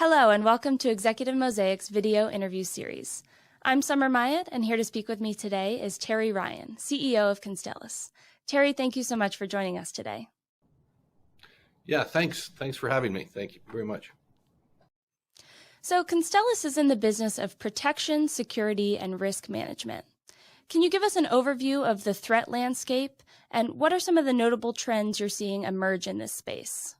Hello and welcome to Executive Mosaic's video interview series. I'm Summer Myatt, and here to speak with me today is Terry Ryan, CEO of Constellis. Terry, thank you so much for joining us today. Yeah, thanks. Thanks for having me. Thank you very much. So Constellis is in the business of protection, security, and risk management. Can you give us an overview of the threat landscape, and what are some of the notable trends you're seeing emerge in this space?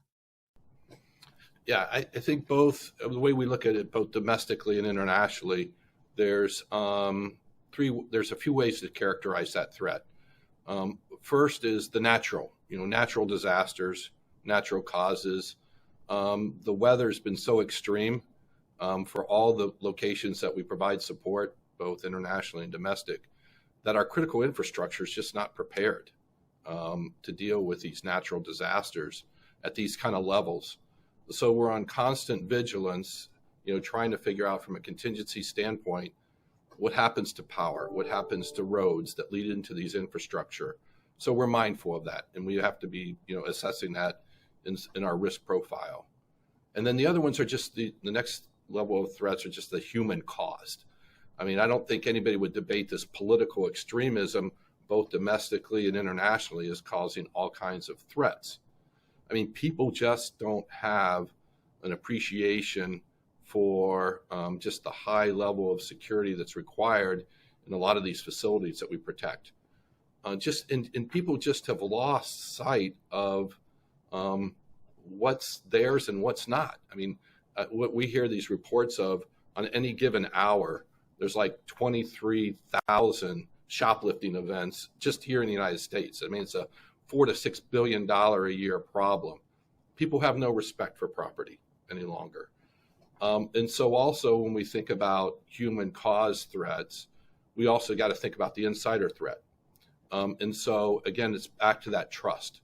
Yeah, I think both, the way we look at it, both domestically and internationally, there's a few ways to characterize that threat. First is the natural disasters, natural causes. The weather's been so extreme for all the locations that we provide support, both internationally and domestic, that our critical infrastructure is just not prepared to deal with these natural disasters at these kind of levels. So we're on constant vigilance, trying to figure out from a contingency standpoint, what happens to power, what happens to roads that lead into these infrastructure. So we're mindful of that, and we have to be, assessing that in our risk profile. And then the other ones are just the next level of threats are just the human caused. I mean, I don't think anybody would debate this political extremism, both domestically and internationally, is causing all kinds of threats. I mean, people just don't have an appreciation for just the high level of security that's required in a lot of these facilities that we protect. And people just have lost sight of what's theirs and what's not. I mean, what we hear these reports of on any given hour, there's like 23,000 shoplifting events just here in the United States. I mean, it's a $4 to $6 billion a year problem. People have no respect for property any longer. And so also when we think about human caused threats, we also got to think about the insider threat. And so again, it's back to that trust.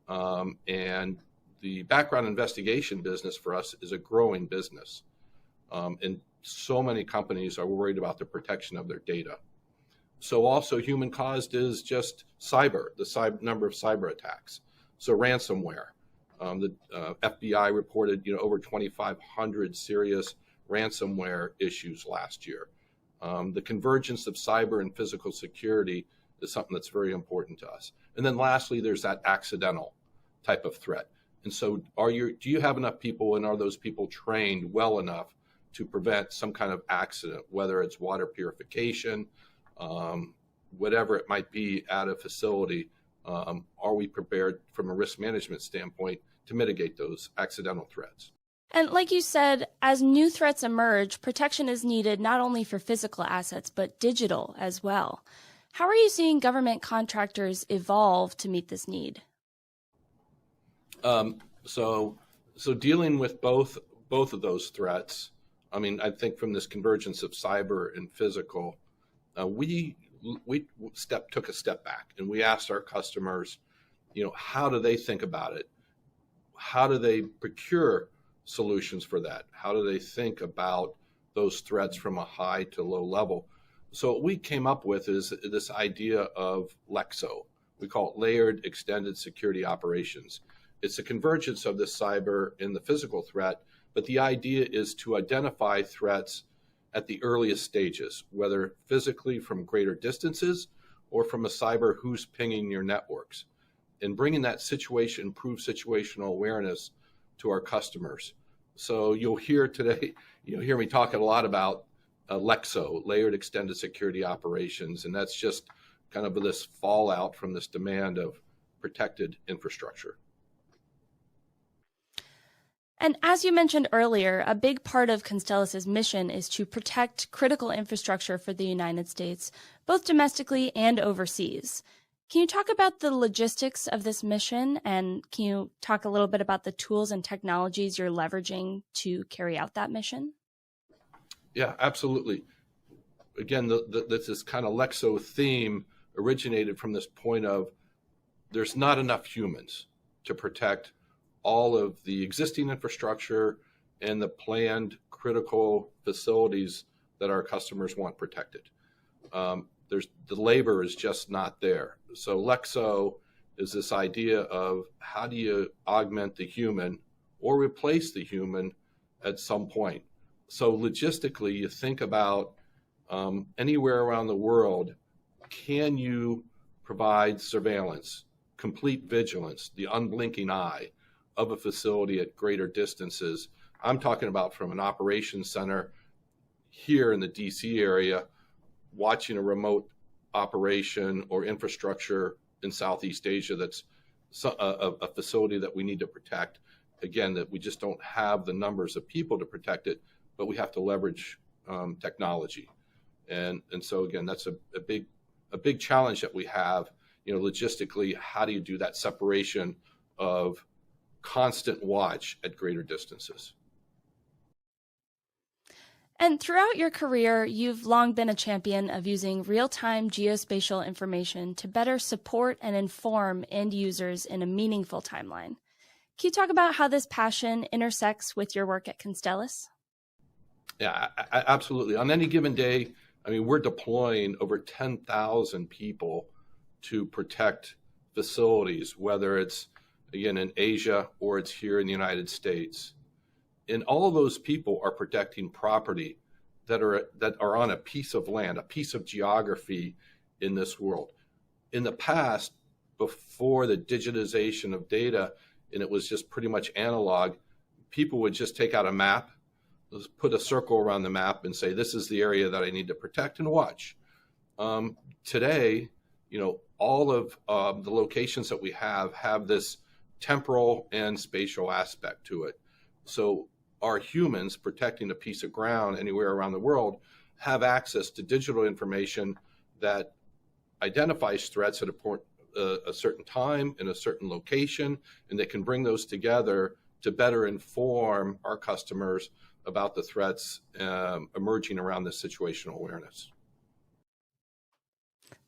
And the background investigation business for us is a growing business. And so many companies are worried about the protection of their data. So also human caused is just the number of cyber attacks. So ransomware, the FBI reported over 2,500 serious ransomware issues last year. The convergence of cyber and physical security is something that's very important to us. And then lastly, there's that accidental type of threat. And so do you have enough people, and are those people trained well enough to prevent some kind of accident, whether it's water purification, whatever it might be at a facility? Are we prepared from a risk management standpoint to mitigate those accidental threats? And like you said, as new threats emerge, protection is needed not only for physical assets, but digital as well. How are you seeing government contractors evolve to meet this need? So dealing with both of those threats, I mean, I think from this convergence of cyber and physical, we took a step back and we asked our customers, how do they think about it? How do they procure solutions for that? How do they think about those threats from a high to low level? So what we came up with is this idea of LEXSO. We call it Layered Extended Security Operations. It's a convergence of the cyber and the physical threat, but the idea is to identify threats at the earliest stages, whether physically from greater distances or from a cyber who's pinging your networks, and bringing that improved situational awareness to our customers. So you'll hear me talking a lot about LEXSO, Layered Extended Security Operations, and that's just kind of this fallout from this demand of protected infrastructure. And as you mentioned earlier, a big part of Constellis' mission is to protect critical infrastructure for the United States, both domestically and overseas. Can you talk about the logistics of this mission, and can you talk a little bit about the tools and technologies you're leveraging to carry out that mission? Yeah, absolutely. Again, this kind of LEXSO theme originated from this point of there's not enough humans to protect all of the existing infrastructure and the planned critical facilities that our customers want protected. The labor is just not there. So LEXSO is this idea of how do you augment the human or replace the human at some point. So logistically, you think about anywhere around the world, can you provide surveillance, complete vigilance, the unblinking eye of a facility at greater distances? I'm talking about from an operations center here in the DC area, watching a remote operation or infrastructure in Southeast Asia that's a facility that we need to protect. Again, that we just don't have the numbers of people to protect it, but we have to leverage technology. And so again, that's a big challenge that we have, logistically. How do you do that separation of constant watch at greater distances? And throughout your career, you've long been a champion of using real-time geospatial information to better support and inform end users in a meaningful timeline. Can you talk about how this passion intersects with your work at Constellis? Yeah, absolutely. On any given day, we're deploying over 10,000 people to protect facilities, whether it's, again, in Asia or it's here in the United States. And all of those people are protecting property that are on a piece of land, a piece of geography in this world. In the past, before the digitization of data, and it was just pretty much analog, people would just take out a map, put a circle around the map and say, this is the area that I need to protect and watch. Today, all of the locations that we have this temporal and spatial aspect to it. So our humans protecting a piece of ground anywhere around the world have access to digital information that identifies threats at a certain time in a certain location, and they can bring those together to better inform our customers about the threats emerging around this situational awareness.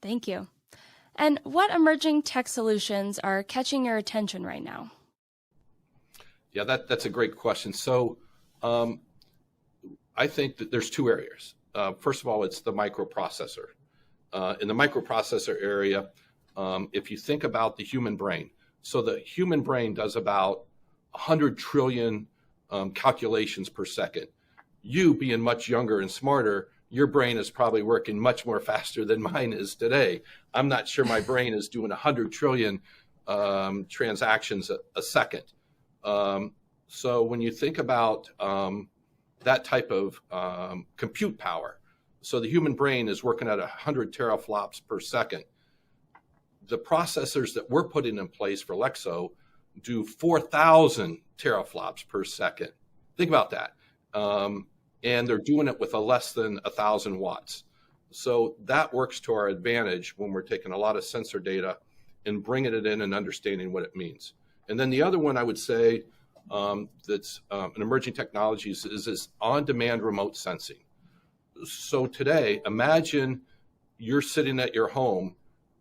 Thank you. And what emerging tech solutions are catching your attention right now? Yeah, that's a great question. So I think that there's two areas. First of all, it's the microprocessor. In the microprocessor area, if you think about the human brain, so the human brain does about 100 trillion calculations per second. You being much younger and smarter, your brain is probably working much more faster than mine is today. I'm not sure my brain is doing 100 trillion transactions a second. So when you think about that type of compute power, so the human brain is working at 100 teraflops per second. The processors that we're putting in place for LEXSO do 4,000 teraflops per second. Think about that. And they're doing it with less than 1,000 watts. So that works to our advantage when we're taking a lot of sensor data and bringing it in and understanding what it means. And then the other one I would say that's an emerging technology is this on-demand remote sensing. So today, imagine you're sitting at your home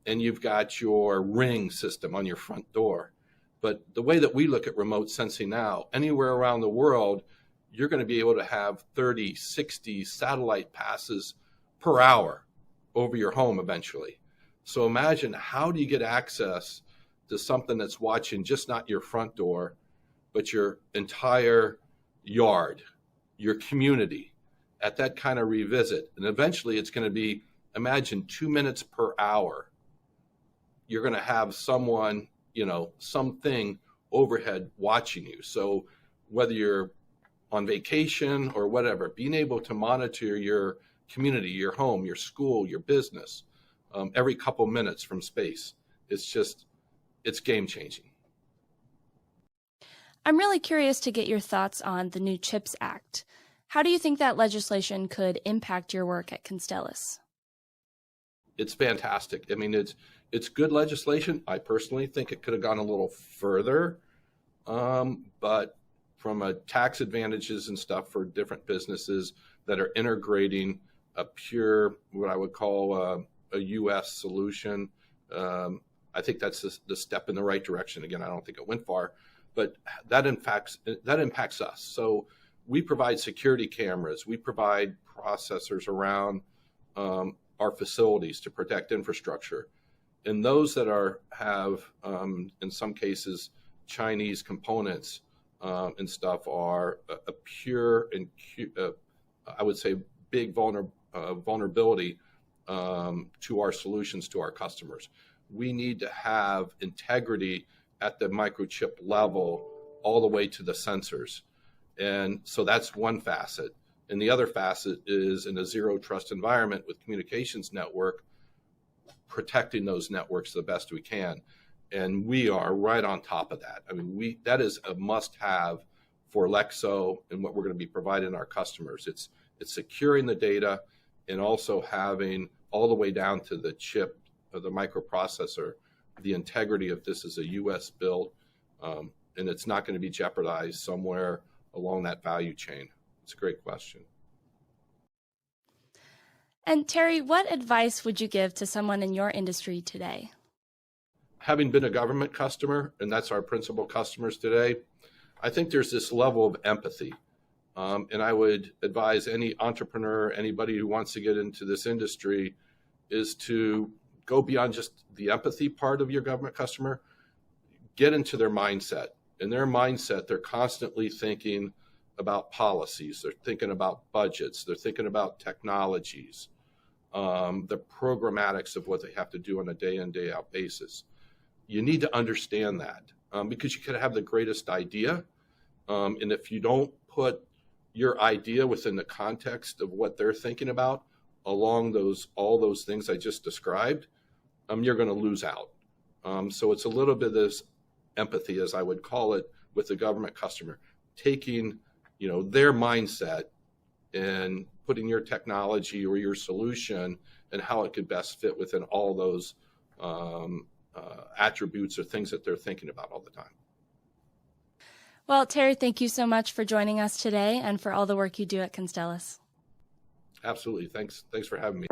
and you've got your Ring system on your front door. But the way that we look at remote sensing now, anywhere around the world, you're going to be able to have 30, 60 satellite passes per hour over your home eventually. So imagine, how do you get access to something that's watching just not your front door, but your entire yard, your community, at that kind of revisit? And eventually it's going to be, imagine 2 minutes per hour. You're going to have someone, something overhead watching you. So whether you're on vacation or whatever, being able to monitor your community, your home, your school, your business, every couple minutes from space, it's game changing. I'm really curious to get your thoughts on the new CHIPS Act. How do you think that legislation could impact your work at Constellis? It's fantastic. It's good legislation. I personally think it could have gone a little further, but from a tax advantages and stuff for different businesses that are integrating a pure, what I would call a U.S. solution, I think that's the step in the right direction. Again, I don't think it went far, but that impacts us. So we provide security cameras. We provide processors around our facilities to protect infrastructure. And those that have, in some cases, Chinese components, and stuff are a pure and I would say big vulnerability to our solutions to our customers. We need to have integrity at the microchip level all the way to the sensors. And so that's one facet. And the other facet is in a zero trust environment with communications network, protecting those networks the best we can. And we are right on top of that. I mean, that is a must-have for LEXSO and what we're going to be providing our customers. It's securing the data and also having all the way down to the chip or the microprocessor, the integrity of this is a U.S. build, and it's not going to be jeopardized somewhere along that value chain. It's a great question. And Terry, what advice would you give to someone in your industry today? Having been a government customer, and that's our principal customers today, I think there's this level of empathy. And I would advise any entrepreneur, anybody who wants to get into this industry, is to go beyond just the empathy part of your government customer, get into their mindset. In their mindset, they're constantly thinking about policies, they're thinking about budgets, they're thinking about technologies, the programmatics of what they have to do on a day in, day out basis. You need to understand that because you could have the greatest idea. And if you don't put your idea within the context of what they're thinking about along all those things I just described, you're going to lose out. So it's a little bit of this empathy, as I would call it, with the government customer, taking their mindset and putting your technology or your solution and how it could best fit within all those attributes or things that they're thinking about all the time. Well, Terry, thank you so much for joining us today and for all the work you do at Constellis. Absolutely. Thanks for having me.